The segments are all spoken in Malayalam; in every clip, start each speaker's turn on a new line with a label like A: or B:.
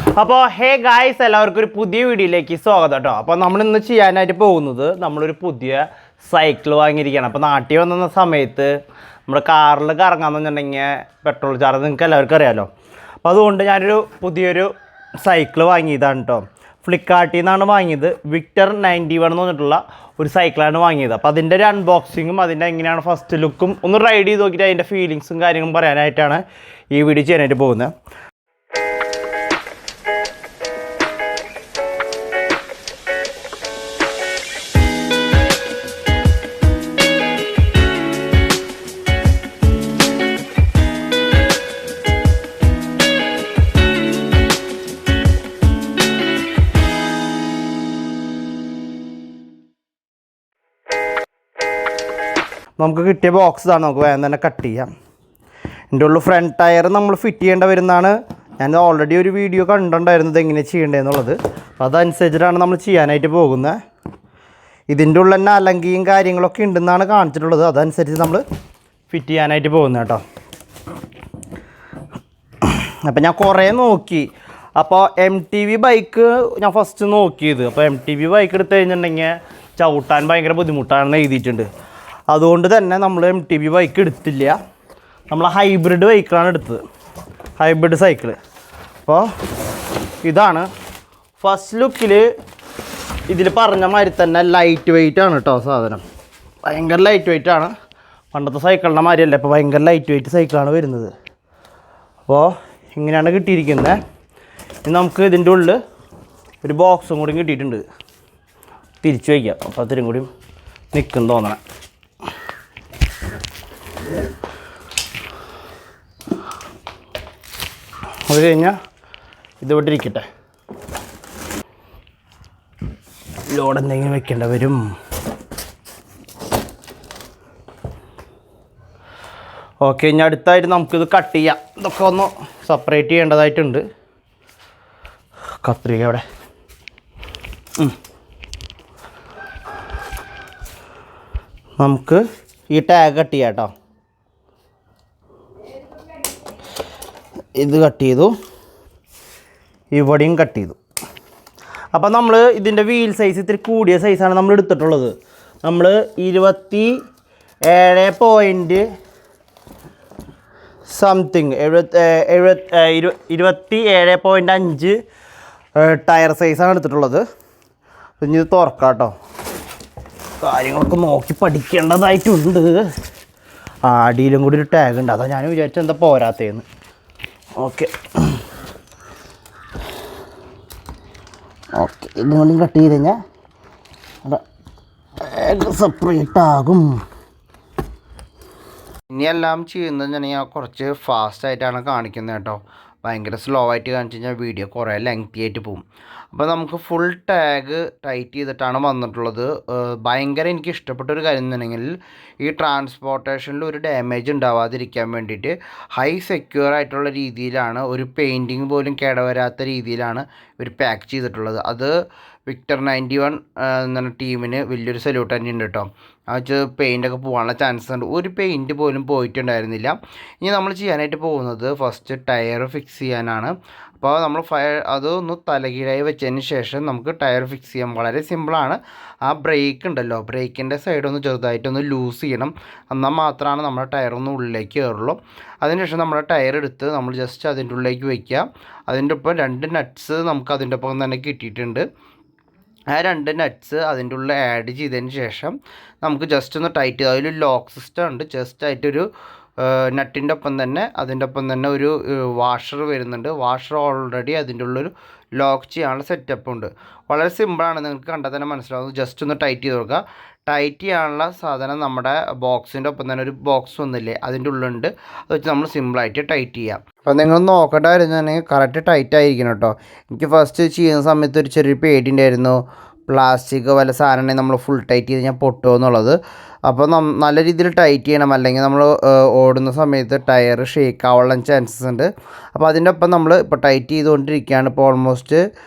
A: അപ്പോൾ ഹേ ഗായ്സ്, എല്ലാവർക്കും ഒരു പുതിയ വീഡിയോയിലേക്ക് സ്വാഗതം കേട്ടോ. അപ്പോൾ നമ്മളിന്ന് ചെയ്യാനായിട്ട് പോകുന്നത് നമ്മളൊരു പുതിയ സൈക്കിൾ വാങ്ങിയിരിക്കുകയാണ്. അപ്പോൾ നാട്ടിൽ വന്ന സമയത്ത് നമ്മുടെ കാറിൽ കറങ്ങാമെന്ന് വെച്ചിട്ടുണ്ടെങ്കിൽ പെട്രോൾ ചാർജ് നിങ്ങൾക്ക് എല്ലാവർക്കും അറിയാമല്ലോ. അപ്പോൾ അതുകൊണ്ട് ഞാനൊരു പുതിയൊരു സൈക്കിൾ വാങ്ങിയതാണ് കേട്ടോ. ഫ്ലിപ്കാർട്ടിൽ നിന്നാണ് വാങ്ങിയത്. വിക്ടർ 91 എന്ന് പറഞ്ഞിട്ടുള്ള ഒരു സൈക്കിളാണ് വാങ്ങിയത്. അപ്പോൾ അതിൻ്റെ ഒരു അൺബോക്സിങ്ങും അതിൻ്റെ എങ്ങനെയാണ് ഫസ്റ്റ് ലുക്കും ഒന്ന് റൈഡ് ചെയ്ത് നോക്കിയിട്ട് അതിൻ്റെ ഫീലിങ്സും കാര്യങ്ങളും പറയാനായിട്ടാണ് ഈ വീഡിയോ ചെയ്യാനായിട്ട് പോകുന്നത്. നമുക്ക് കിട്ടിയ ബോക്സ് ഇതാണ്. നമുക്ക് വേഗം തന്നെ കട്ട് ചെയ്യാം. എൻ്റെ ഉള്ളിൽ ഫ്രണ്ട് ടയർ നമ്മൾ ഫിറ്റ് ചെയ്യേണ്ട വരുന്നതാണ്. ഞാൻ ഓൾറെഡി ഒരു വീഡിയോ കണ്ടിട്ടുണ്ടായിരുന്നത് എങ്ങനെ ചെയ്യേണ്ടതെന്നുള്ളത്. അതനുസരിച്ചിട്ടാണ് നമ്മൾ ചെയ്യാനായിട്ട് പോകുന്നത്. ഇതിൻ്റെ ഉള്ളിൽ തന്നെ അലങ്കിയും കാര്യങ്ങളൊക്കെ ഉണ്ടെന്നാണ് കാണിച്ചിട്ടുള്ളത്. അതനുസരിച്ച് നമ്മൾ ഫിറ്റ് ചെയ്യാനായിട്ട് പോകുന്നത് കേട്ടോ. അപ്പോൾ ഞാൻ കുറേ നോക്കി. അപ്പോൾ MTV ബൈക്ക് ഞാൻ ഫസ്റ്റ് നോക്കിയത്. അപ്പോൾ MTV ബൈക്ക് എടുത്തു കഴിഞ്ഞിട്ടുണ്ടെങ്കിൽ ചവിട്ടാൻ ഭയങ്കര ബുദ്ധിമുട്ടാണെന്ന് എഴുതിയിട്ടുണ്ട്. അതുകൊണ്ട് തന്നെ നമ്മൾ MTV ബൈക്ക് എടുത്തില്ല. നമ്മൾ ഹൈബ്രിഡ് ബൈക്കാണ് എടുത്തത്, ഹൈബ്രിഡ് സൈക്കിൾ. അപ്പോൾ ഇതാണ് ഫസ്റ്റ് ലുക്കിൽ. ഇതിൽ പറഞ്ഞ മാതിരി തന്നെ ലൈറ്റ് വെയിറ്റ് ആണ് കേട്ടോ സാധനം. ഭയങ്കര ലൈറ്റ് വെയിറ്റ് ആണ്. പണ്ടത്തെ സൈക്കിളിൻ്റെ മാതിരിയല്ല, ഇപ്പോൾ ഭയങ്കര ലൈറ്റ് വെയിറ്റ് സൈക്കിളാണ് വരുന്നത്. അപ്പോൾ ഇങ്ങനെയാണ് കിട്ടിയിരിക്കുന്നത്. ഇനി നമുക്ക് ഇതിൻ്റെ ഉള്ളിൽ ഒരു ബോക്സും കൂടി കിട്ടിയിട്ടുണ്ട്. തിരിച്ചു വയ്ക്കാം. അപ്പോൾ അത്രയും കൂടി നിൽക്കും തോന്നണം. അത് കഴിഞ്ഞാൽ ഇതിവിടെ ഇരിക്കട്ടെ. ലോഡ് എന്തെങ്കിലും വെക്കേണ്ട വരും. ഓക്കെ, ഇനി അടുത്തായിട്ട് നമുക്കിത് കട്ട് ചെയ്യാം. ഇതൊക്കെ ഒന്ന് സെപ്പറേറ്റ് ചെയ്യേണ്ടതായിട്ടുണ്ട്. കത്രിക അവിടെ. നമുക്ക് ഈ ടാഗ് കട്ട് ചെയ്യാം കേട്ടോ. ഇത് കട്ട് ചെയ്തു, ഇവിടെയും കട്ട് ചെയ്തു. അപ്പോൾ നമ്മൾ ഇതിൻ്റെ വീൽ സൈസ് ഇത്തിരി കൂടിയ സൈസാണ് നമ്മൾ എടുത്തിട്ടുള്ളത്. നമ്മൾ 27 സംതിങ് 27.5 ടയർ സൈസാണ് എടുത്തിട്ടുള്ളത്. ഇനി ഇത് തുറക്കാം കേട്ടോ. കാര്യങ്ങളൊക്കെ നോക്കി പഠിക്കേണ്ടതായിട്ടുണ്ട്. അടിയിലും കൂടി ഒരു ടാഗ് ഉണ്ട്. അതാണ് ഞാൻ വിചാരിച്ചത് എന്താ പോരാത്തതെന്ന്. ഓക്കെ ഓക്കെ, ഇതുകൊണ്ടും കട്ട് ചെയ്ത് കഴിഞ്ഞാൽ ടാഗ് സെപ്പറേറ്റ് ആകും. ഇനിയെല്ലാം ചെയ്യുന്നത് ഞാൻ കുറച്ച് ഫാസ്റ്റായിട്ടാണ് കാണിക്കുന്നത് കേട്ടോ. ഭയങ്കര സ്ലോ ആയിട്ട് കാണിച്ചു കഴിഞ്ഞാൽ വീഡിയോ കുറേ ലെങ്തി ആയിട്ട് പോകും. അപ്പോൾ നമുക്ക് ഫുൾ ടാഗ് ടൈറ്റ് ചെയ്തിട്ടാണ് വന്നിട്ടുള്ളത്. ഭയങ്കര എനിക്ക് ഇഷ്ടപ്പെട്ടൊരു കാര്യം എന്നുണ്ടെങ്കിൽ ഈ ട്രാൻസ്പോർട്ടേഷനിൽ ഒരു ഡാമേജ് ഉണ്ടാവാതിരിക്കാൻ വേണ്ടിയിട്ട് ഹൈ സെക്യൂർ ആയിട്ടുള്ള രീതിയിലാണ്, ഒരു പെയിൻറ്റിങ് പോലും കേടുവരാത്ത രീതിയിലാണ് ഇവർ പാക്ക് ചെയ്തിട്ടുള്ളത്. അത് വിക്ടർ 91 എന്ന ടീമിന് വലിയൊരു സല്യൂട്ട് തന്നെ ഉണ്ട് കേട്ടോ. ആ വെച്ച് പെയിൻ്റൊക്കെ പോകാനുള്ള ചാൻസസ് ഉണ്ട്. ഒരു പെയിൻറ്റ് പോലും പോയിട്ടുണ്ടായിരുന്നില്ല. ഇനി നമ്മൾ ചെയ്യാനായിട്ട് പോകുന്നത് ഫസ്റ്റ് ടയർ ഫിക്സ് ചെയ്യാനാണ്. അപ്പോൾ നമ്മൾ അതൊന്ന് തലകീഴായി വെച്ചതിന് ശേഷം നമുക്ക് ടയർ ഫിക്സ് ചെയ്യാം. വളരെ സിമ്പിളാണ്. ആ ബ്രേക്ക് ഉണ്ടല്ലോ, ബ്രേക്കിൻ്റെ സൈഡൊന്ന് ചെറുതായിട്ടൊന്ന് ലൂസ് ചെയ്യണം. എന്നാൽ മാത്രമാണ് നമ്മുടെ ടയറൊന്ന് ഉള്ളിലേക്ക് കയറുള്ളൂ. അതിനുശേഷം നമ്മുടെ ടയർ എടുത്ത് നമ്മൾ ജസ്റ്റ് അതിൻ്റെ ഉള്ളിലേക്ക് വയ്ക്കുക. അതിൻ്റെ ഒപ്പം 2 നട്ട്സ് നമുക്ക് അതിൻ്റെ ഒപ്പം തന്നെ കിട്ടിയിട്ടുണ്ട്. ആ 2 നട്ട്സ് അതിൻ്റെ ഉള്ളിൽ ആഡ് ചെയ്തതിന് ശേഷം നമുക്ക് ജസ്റ്റ് ഒന്ന് ടൈറ്റ് ചെയ്ത്, അതിൽ ലോക്ക് സിസ്റ്റം ഉണ്ട്. ജസ്റ്റ് ആയിട്ടൊരു നട്ടിൻ്റെ ഒപ്പം തന്നെ അതിൻ്റെ ഒപ്പം തന്നെ ഒരു വാഷർ വരുന്നുണ്ട്. വാഷർ ഓൾറെഡി അതിൻ്റെ ഉള്ളൊരു ലോക്ക് ചെയ്യാനുള്ള സെറ്റപ്പ് ഉണ്ട്. വളരെ സിമ്പിളാണ്, നിങ്ങൾക്ക് കണ്ടാൽ തന്നെ മനസ്സിലാവും. ജസ്റ്റ് ഒന്ന് ടൈറ്റ് ചെയ്ത് കൊടുക്കുക. ടൈറ്റ് ചെയ്യാനുള്ള സാധനം നമ്മുടെ ബോക്സിൻ്റെ ഒപ്പം തന്നെ ഒരു ബോക്സ് ഒന്നുമില്ലേ, അതിൻ്റെ ഉള്ളുണ്ട്. അത് വെച്ച് നമ്മൾ സിമ്പിളായിട്ട് ടൈറ്റ് ചെയ്യാം. അപ്പോൾ നിങ്ങൾ നോക്കേണ്ട വരുന്നുണ്ടെങ്കിൽ കറക്റ്റ് ടൈറ്റ് ആയിരിക്കണം കേട്ടോ. എനിക്ക് ഫസ്റ്റ് ചെയ്യുന്ന സമയത്ത് ഒരു ചെറിയൊരു പേടി ഉണ്ടായിരുന്നു, പ്ലാസ്റ്റിക് വല്ല സാധനം നമ്മൾ ഫുൾ ടൈറ്റ് ചെയ്ത് ഞാൻ പൊട്ടുമോ എന്നുള്ളത്. അപ്പോൾ നല്ല രീതിയിൽ ടൈറ്റ് ചെയ്യണം, അല്ലെങ്കിൽ നമ്മൾ ഓടുന്ന സമയത്ത് ടയർ ഷേക്ക് ആവാനുള്ള ചാൻസസ് ഉണ്ട്. അപ്പോൾ അതിൻ്റെ ഒപ്പം നമ്മൾ ഇപ്പോൾ ടൈറ്റ് ചെയ്തുകൊണ്ടിരിക്കുകയാണ്. ഇപ്പോൾ ഓൾമോസ്റ്റ്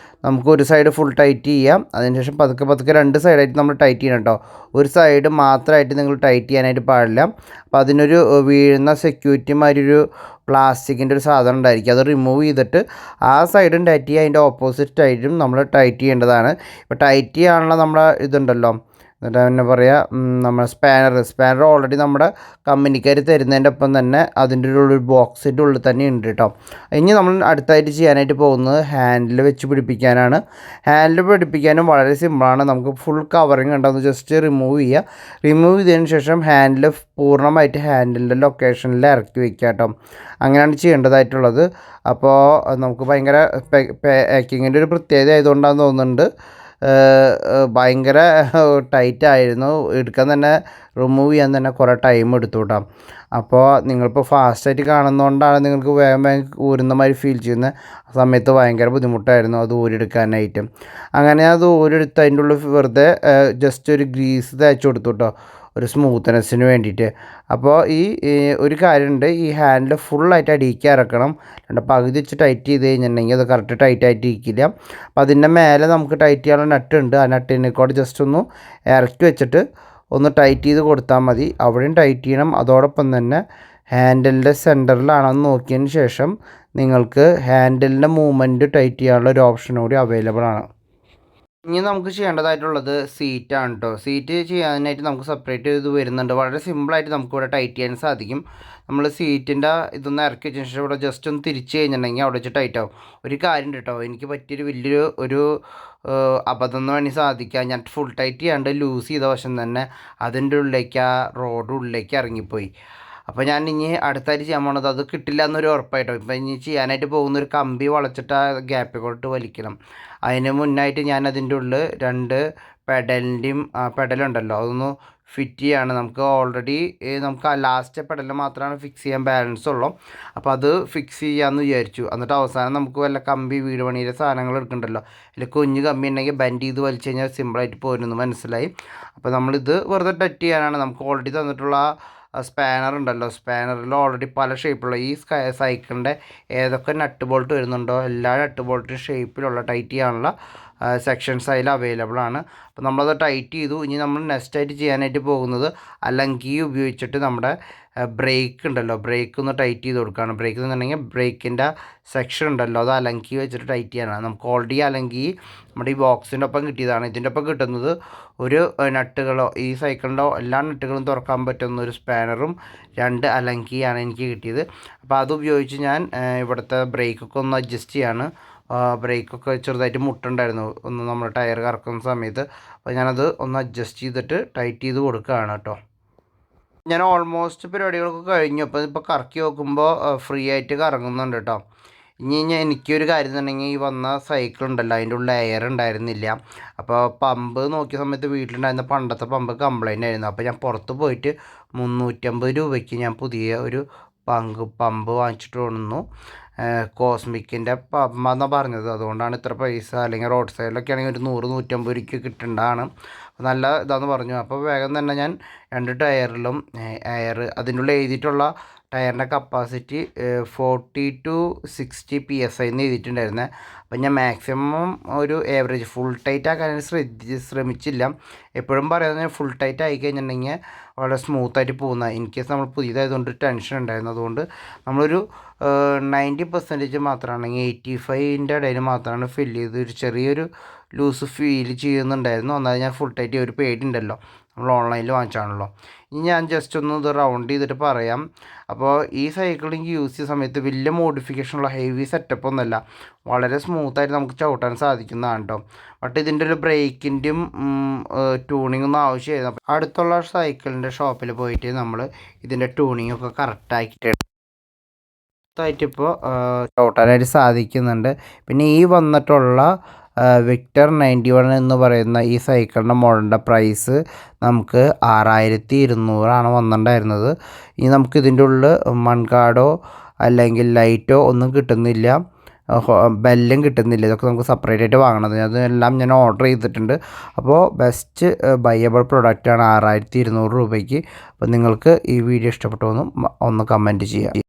A: നമുക്ക് ഒരു സൈഡ് ഫുൾ ടൈറ്റ് ചെയ്യാം. അതിനുശേഷം പതുക്കെ പതുക്കെ രണ്ട് സൈഡായിട്ട് നമ്മൾ ടൈറ്റ് ചെയ്യണം കേട്ടോ. ഒരു സൈഡ് മാത്രമായിട്ട് നിങ്ങൾ ടൈറ്റ് ചെയ്യാനായിട്ട് പാടില്ല. അപ്പോൾ അതിനൊരു വീഴുന്ന സെക്യൂരിറ്റി മാതിരി ഒരു പ്ലാസ്റ്റിക്കിൻ്റെ ഒരു സാധനം ഉണ്ടായിരിക്കും. അത് റിമൂവ് ചെയ്തിട്ട് ആ സൈഡും ടൈറ്റ് ചെയ്യുക, അതിൻ്റെ ഓപ്പോസിറ്റ് സൈഡും നമ്മൾ ടൈറ്റ് ചെയ്യേണ്ടതാണ്. ഇപ്പോൾ ടൈറ്റ് ചെയ്യാനുള്ള നമ്മുടെ ഇതുണ്ടല്ലോ, എന്നിട്ട് പിന്നെ പറയുക നമ്മുടെ സ്പാനർ ഓൾറെഡി നമ്മുടെ കമ്പനിക്കാർ തരുന്നതിൻ്റെ ഒപ്പം തന്നെ അതിൻ്റെ ഒരു ബോക്സിൻ്റെ ഉള്ളിൽ തന്നെ ഉണ്ട് കേട്ടോ. ഇനി നമ്മൾ അടുത്തായിട്ട് ചെയ്യാനായിട്ട് പോകുന്നത് ഹാൻഡിൽ വെച്ച് പിടിപ്പിക്കാനാണ്. ഹാൻഡിൽ പിടിപ്പിക്കാനും വളരെ സിമ്പിളാണ്. നമുക്ക് ഫുൾ കവറിങ് ഉണ്ടെന്ന് ജസ്റ്റ് റിമൂവ് ചെയ്യുക. റിമൂവ് ചെയ്തതിന് ശേഷം ഹാൻഡിൽ പൂർണ്ണമായിട്ട് ഹാൻഡിലിൻ്റെ ലൊക്കേഷനിൽ ഇറക്കി വയ്ക്കുക കേട്ടോ. അങ്ങനെയാണ് ചെയ്യേണ്ടതായിട്ടുള്ളത്. അപ്പോൾ നമുക്ക് ഭയങ്കര പാക്കിങ്ങിൻ്റെ ഒരു പ്രത്യേകത ആയതുകൊണ്ടാണെന്ന് തോന്നുന്നുണ്ട്, ഭയങ്കര ടൈറ്റായിരുന്നു. എടുക്കാൻ തന്നെ റിമൂവ് ചെയ്യാൻ തന്നെ കുറേ ടൈം എടുത്തു കേട്ടോ. അപ്പോൾ നിങ്ങളിപ്പോൾ ഫാസ്റ്റായിട്ട് കാണുന്നതുകൊണ്ടാണ് നിങ്ങൾക്ക് വേഗം വേഗം ഊരുന്ന മാതിരി ഫീൽ ചെയ്യുന്ന സമയത്ത് ഭയങ്കര ബുദ്ധിമുട്ടായിരുന്നു അത് ഊരെടുക്കാനായിട്ട്. അങ്ങനെ അത് ഊരെടുത്ത് അതിൻ്റെ ഉള്ളിൽ വെറുതെ ജസ്റ്റ് ഒരു ഗ്രീസ് തേച്ച് കൊടുത്തു കേട്ടോ, ഒരു സ്മൂത്ത്നെസ്സിന് വേണ്ടിയിട്ട്. അപ്പോൾ ഈ ഒരു കാര്യമുണ്ട്, ഈ ഹാൻഡിൽ ഫുള്ളായിട്ട് അടിയിലേക്ക് ഇറക്കണം. പകുതി വെച്ച് ടൈറ്റ് ചെയ്ത് കഴിഞ്ഞിട്ടുണ്ടെങ്കിൽ അത് കറക്റ്റ് ടൈറ്റായിട്ട് ഇരിക്കില്ല. അപ്പോൾ അതിൻ്റെ മേലെ നമുക്ക് ടൈറ്റ് ചെയ്യാനുള്ള നട്ടുണ്ട്. ആ നട്ടിനെക്കൂടെ ജസ്റ്റ് ഒന്ന് ഇറക്കി വെച്ചിട്ട് ഒന്ന് ടൈറ്റ് ചെയ്ത് കൊടുത്താൽ മതി. അവിടെയും ടൈറ്റ് ചെയ്യണം. അതോടൊപ്പം തന്നെ ഹാൻഡിലിൻ്റെ സെൻറ്ററിലാണെന്ന് നോക്കിയതിന് ശേഷം നിങ്ങൾക്ക് ഹാൻഡിലിൻ്റെ മൂവ്മെൻറ്റ് ടൈറ്റ് ചെയ്യാനുള്ള ഒരു ഓപ്ഷൻ കൂടി അവൈലബിൾ ആണ്. ഇനി നമുക്ക് ചെയ്യേണ്ടതായിട്ടുള്ളത് സീറ്റാണ് കേട്ടോ. സീറ്റ് ചെയ്യാനായിട്ട് നമുക്ക് സെപ്പറേറ്റ് ഇത് വരുന്നുണ്ട്. വളരെ സിമ്പിളായിട്ട് നമുക്കിവിടെ ടൈറ്റ് ചെയ്യാൻ സാധിക്കും. നമ്മൾ സീറ്റിൻ്റെ ഇതൊന്ന് ഇറക്കി വെച്ചതിന് ശേഷം ഇവിടെ ജസ്റ്റ് ഒന്ന് തിരിച്ച് കഴിഞ്ഞിട്ടുണ്ടെങ്കിൽ അവിടെ വെച്ച് ടൈറ്റ് ആവും. ഒരു കാര്യം കേട്ടോ, എനിക്ക് പറ്റിയൊരു വലിയൊരു അബദ്ധം എന്ന് വേണമെങ്കിൽ സാധിക്കുക. ഞാൻ ഫുൾ ടൈറ്റ് ചെയ്യാണ്ട് ലൂസ് ചെയ്ത വശം തന്നെ അതിൻ്റെ ഉള്ളിലേക്ക് ആ റോഡ് ഉള്ളിലേക്ക് ഇറങ്ങിപ്പോയി. അപ്പോൾ ഞാൻ ഇനി അടുത്തായിട്ട് ചെയ്യാൻ പോണത് അത് കിട്ടില്ല എന്നൊരു ഉറപ്പായിട്ടോ. ഇപ്പം ഇനി ചെയ്യാനായിട്ട് പോകുന്നൊരു കമ്പി വളച്ചിട്ട് ആ ഗ്യാപ്പിൽ കൊണ്ട് വലിക്കണം. അതിന് മുന്നായിട്ട് ഞാൻ അതിൻ്റെ ഉള്ളിൽ രണ്ട് പെഡലിൻ്റെയും പെഡലുണ്ടല്ലോ അതൊന്ന് ഫിറ്റ് ചെയ്യാണ്. നമുക്ക് ഓൾറെഡി നമുക്ക് ആ ലാസ്റ്റ് പെഡൽ മാത്രമാണ് ഫിക്സ് ചെയ്യാൻ ബാലൻസ് ഉള്ളൂ. അപ്പോൾ അത് ഫിക്സ് ചെയ്യാമെന്ന് വിചാരിച്ചു. എന്നിട്ട് അവസാനം നമുക്ക് വല്ല കമ്പി വീട് പണിയുടെ സാധനങ്ങൾ എടുക്കണ്ടല്ലോ, അല്ലെങ്കിൽ കുഞ്ഞ് കമ്പി ഉണ്ടെങ്കിൽ ബെൻഡ് ചെയ്ത് വലിച്ചു കഴിഞ്ഞാൽ സിമ്പിളായിട്ട് പോരുന്നു മനസ്സിലായി. അപ്പോൾ നമ്മളിത് വെറുതെ ടച്ച് ചെയ്യാനാണ്. നമുക്ക് ഓൾറെഡി തന്നിട്ടുള്ള സ്പാനർ ഉണ്ടല്ലോ, സ്പാനറിൽ ഓൾറെഡി പല ഷേപ്പിലുള്ള ഈ സൈക്കിളിൻ്റെ ഏതൊക്കെ നട്ട് ബോൾട്ട് വരുന്നുണ്ടോ എല്ലാ നട്ട് ബോൾട്ട് ഷേപ്പിലുള്ള ടൈറ്റ് ചെയ്യാനുള്ള സെക്ഷൻസ് അതിൽ അവൈലബിൾ ആണ്. അപ്പോൾ നമ്മളത് ടൈറ്റ് ചെയ്തു. ഇനി നമ്മൾ നെക്സ്റ്റ് ആയിട്ട് ചെയ്യാനായിട്ട് പോകുന്നത് അലങ്കി ഉപയോഗിച്ചിട്ട് നമ്മുടെ ബ്രേക്ക് ഉണ്ടല്ലോ, ബ്രേക്ക് ഒന്ന് ടൈറ്റ് ചെയ്ത് കൊടുക്കുകയാണ്. ബ്രേക്ക് എന്നുണ്ടെങ്കിൽ ബ്രേക്കിൻ്റെ സെക്ഷൻ ഉണ്ടല്ലോ അത് അലങ്കി വെച്ചിട്ട് ടൈറ്റ് ചെയ്യാനാണ്. നമുക്ക് ഓൾറെഡി അലങ്കി നമ്മുടെ ഈ ബോക്സിൻ്റെ ഒപ്പം കിട്ടിയതാണ്. ഇതിൻ്റെ ഒപ്പം കിട്ടുന്നത് ഒരു നട്ടുകളോ ഈ സൈക്കിളിൻ്റെ എല്ലാ നട്ടുകളും തുറക്കാൻ പറ്റുന്ന ഒരു സ്പാനറും രണ്ട് അലങ്കിയാണ് എനിക്ക് കിട്ടിയത്. അപ്പോൾ അത് ഉപയോഗിച്ച് ഞാൻ ഇവിടുത്തെ ബ്രേക്കൊക്കെ ഒന്ന് അഡ്ജസ്റ്റ് ചെയ്യാണ്. ബ്രേക്കൊക്കെ ചെറുതായിട്ട് മുട്ടുണ്ടായിരുന്നു ഒന്ന് നമ്മൾ ടയർ കറക്കുന്ന സമയത്ത്. അപ്പോൾ ഞാനത് ഒന്ന് അഡ്ജസ്റ്റ് ചെയ്തിട്ട് ടൈറ്റ് ചെയ്ത് കൊടുക്കുകയാണ് കേട്ടോ. ഞാൻ ഓൾമോസ്റ്റ് പരിപാടികളൊക്കെ കഴിഞ്ഞു. അപ്പോൾ ഇപ്പോൾ കറക്കി നോക്കുമ്പോൾ ഫ്രീ ആയിട്ട് കറങ്ങുന്നുണ്ട് കേട്ടോ. ഇനി എനിക്കൊരു കാര്യം എന്നുണ്ടെങ്കിൽ ഈ വന്ന സൈക്കിൾ ഉണ്ടല്ലോ അതിൻ്റെ ഉള്ളിൽ എയർ ഉണ്ടായിരുന്നില്ല. അപ്പോൾ പമ്പ് നോക്കിയ സമയത്ത് വീട്ടിലുണ്ടായിരുന്ന പണ്ടത്തെ പമ്പ് കംപ്ലൈൻ്റ് ആയിരുന്നു. അപ്പോൾ ഞാൻ പുറത്ത് പോയിട്ട് 350 രൂപയ്ക്ക് ഞാൻ പുതിയ ഒരു പമ്പ് വാങ്ങിച്ചിട്ട് വന്നു. കോസ്മിക്കിൻ്റെ പമ്പാന്നാണ് പറഞ്ഞത്, അതുകൊണ്ടാണ് ഇത്ര പൈസ. അല്ലെങ്കിൽ റോഡ് സൈഡിലൊക്കെ ആണെങ്കിൽ ഒരു 100-150 രൂപയ്ക്ക് കിട്ടേണ്ടതാണ്. നല്ല ഇതാന്ന് പറഞ്ഞു. അപ്പോൾ വേഗം തന്നെ ഞാൻ രണ്ട് ടയറിലും എയർ അതിൻ്റെ ഉള്ളിൽ എഴുതിയിട്ടുള്ള ടയറിൻ്റെ കപ്പാസിറ്റി 40 to 60 PSI എന്ന് എഴുതിയിട്ടുണ്ടായിരുന്നത്. അപ്പം ഞാൻ മാക്സിമം ഒരു ഏവറേജ് ഫുൾ ടൈറ്റ് ആക്കാനായിട്ട് ശ്രമിച്ചില്ല. എപ്പോഴും പറയുന്നത് ഫുൾ ടൈറ്റ് ആയി കഴിഞ്ഞിട്ടുണ്ടെങ്കിൽ വളരെ സ്മൂത്തായിട്ട് പോകുന്ന, ഇൻ കേസ് നമ്മൾ പുതിയതായതുകൊണ്ട് ടെൻഷൻ ഉണ്ടായിരുന്നു. അതുകൊണ്ട് നമ്മളൊരു 90% മാത്രമാണെങ്കിൽ 85ൻ്റെ ഇടയിൽ മാത്രമാണ് ഫില്ല് ചെയ്ത് ഒരു ചെറിയൊരു ലൂസ് ഫീൽ ചെയ്യുന്നുണ്ടായിരുന്നു. ഒന്നാമത് ഞാൻ ഫുൾ ടൈറ്റ് ഒരു പേടിയുണ്ടല്ലോ, നമ്മൾ ഓൺലൈനിൽ വാങ്ങിച്ചാണല്ലോ. ഇനി ഞാൻ ജസ്റ്റ് ഒന്ന് ഇത് റൗണ്ട് ചെയ്തിട്ട് പറയാം. അപ്പോൾ ഈ സൈക്കിൾ എനിക്ക് യൂസ് ചെയ്യുന്ന സമയത്ത് വലിയ മോഡിഫിക്കേഷനുള്ള ഹെവി സെറ്റപ്പ് ഒന്നുമല്ല, വളരെ സ്മൂത്തായിട്ട് നമുക്ക് ചവിട്ടാൻ സാധിക്കുന്നതാണ് കേട്ടോ. ബട്ട് ഇതിൻ്റെ ഒരു ബ്രേക്കിൻ്റെയും ട്യൂണിംഗ് ഒന്നും ആവശ്യമായിരുന്നു. അടുത്തുള്ള സൈക്കിളിൻ്റെ ഷോപ്പിൽ പോയിട്ട് നമ്മൾ ഇതിൻ്റെ ട്യൂണിങ്ങൊക്കെ കറക്റ്റാക്കിയിട്ട് ഇപ്പോൾ ചവിട്ടാനായിട്ട് സാധിക്കുന്നുണ്ട്. പിന്നെ ഈ വന്നിട്ടുള്ള വിക്ടർ 91 എന്ന് പറയുന്ന ഈ സൈക്കിളിൻ്റെ മോഡലിൻ്റെ പ്രൈസ് നമുക്ക് 6200 വന്നിട്ടുണ്ടായിരുന്നത്. ഇനി നമുക്ക് ഇതിൻ്റെ ഉള്ളിൽ മൺകാടോ അല്ലെങ്കിൽ ലൈറ്റോ ഒന്നും കിട്ടുന്നില്ല. ബെല്ലും കിട്ടുന്നില്ല. ഇതൊക്കെ നമുക്ക് സെപ്പറേറ്റ് ആയിട്ട് വാങ്ങണത്. അതെല്ലാം ഞാൻ ഓർഡർ ചെയ്തിട്ടുണ്ട്. അപ്പോൾ ബെസ്റ്റ് ബയ്യബിൾ പ്രൊഡക്റ്റാണ് 6200 രൂപയ്ക്ക്. അപ്പോൾ നിങ്ങൾക്ക് ഈ വീഡിയോ ഇഷ്ടപ്പെട്ടു ഒന്ന് കമൻറ്റ് ചെയ്യുക.